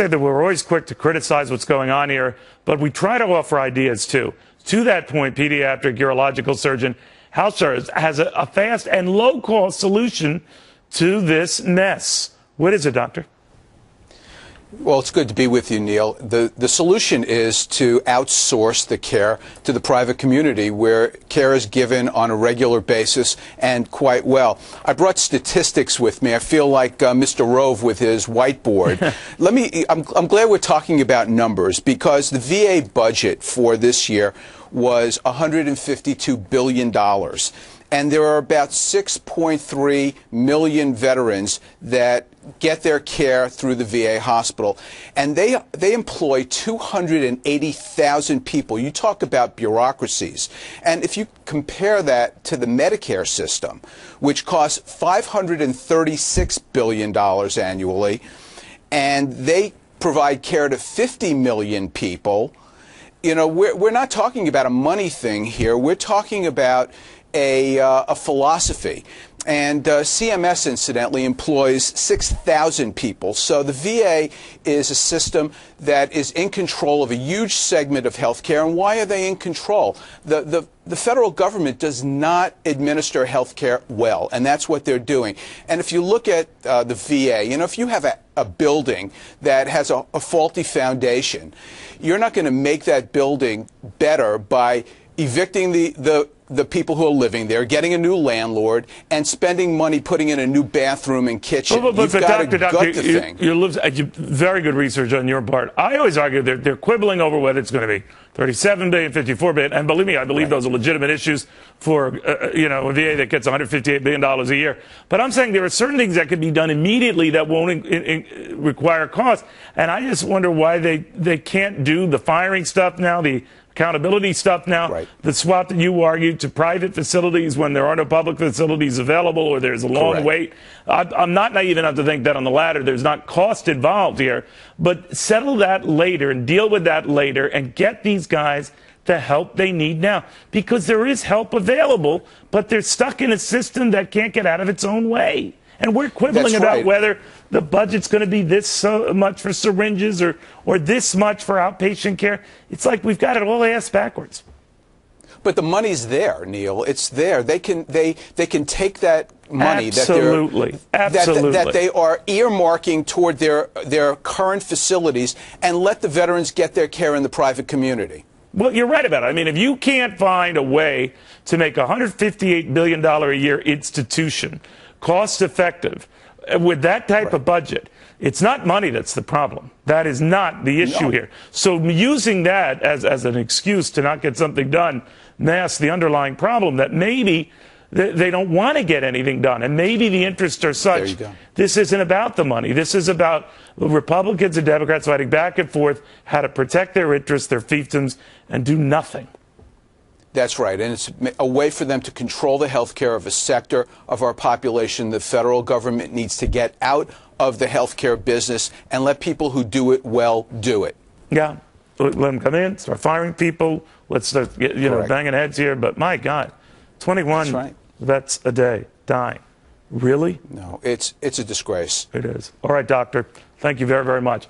say that we're always quick to criticize what's going on here, but we try to offer ideas too. To that point, pediatric urological surgeon Hauser has a fast and low-cost solution to this mess. What is it, doctor? Well, it's good to be with you, Neil. The solution is to outsource the care to the private community where care is given on a regular basis and quite well. I brought statistics with me. I feel like Mr. Rove with his whiteboard. I'm glad we're talking about numbers because the VA budget for this year was $152 billion. And there are about 6.3 million veterans that get their care through the VA hospital. And they employ 280,000 people. You talk about bureaucracies. And if you compare that to the Medicare system, which costs $536 billion annually, and they provide care to 50 million people, you know, we're not talking about a money thing here. We're talking about a philosophy. And CMS, incidentally, employs 6,000 people. So the VA is a system that is in control of a huge segment of health care. And why are they in control? The federal government does not administer health care well, and that's what they're doing. And if you look at the VA, you know, if you have a building that has a faulty foundation, you're not going to make that building better by evicting the people who are living there, getting a new landlord, and spending money putting in a new bathroom and kitchen. But You've got to gut the thing. Very good research on your part. I always argue they're quibbling over whether it's going to be 37 billion, 54 billion, and believe me, I believe those are legitimate issues for you know, a VA that gets $158 billion a year. But I'm saying there are certain things that could be done immediately that won't require cost, and I just wonder why they can't do the firing stuff now, the accountability stuff now, the swap that you argued to private facilities when there are no public facilities available or there's a long wait. I'm not naive enough to think that on the latter there's not cost involved here, but settle that later and deal with that later and get these guys the help they need now, because there is help available, but they're stuck in a system that can't get out of its own way. And we're quibbling about whether the budget's going to be this so much for syringes or this much for outpatient care. It's like we've got it all ass backwards. But the money's there, Neil. It's there. They can take that money that they are earmarking toward their current facilities and let the veterans get their care in the private community. Well, you're right about it. I mean, if you can't find a way to make a $158 billion a year institution cost effective with that type of budget, it's not money that's the problem. That is not the issue here. So using that as an excuse to not get something done masks the underlying problem that maybe they don't want to get anything done, and maybe the interests are such. This isn't about the money. This is about Republicans and Democrats fighting back and forth how to protect their interests, their fiefdoms, and do nothing. That's right, and it's a way for them to control the health care of a sector of our population. The federal government needs to get out of the health care business and let people who do it well do it. Yeah, let them come in, start firing people. Let's start banging heads here. But my God, 21 vets a day dying. Really? No, it's a disgrace. It is. All right, doctor. Thank you very, very much.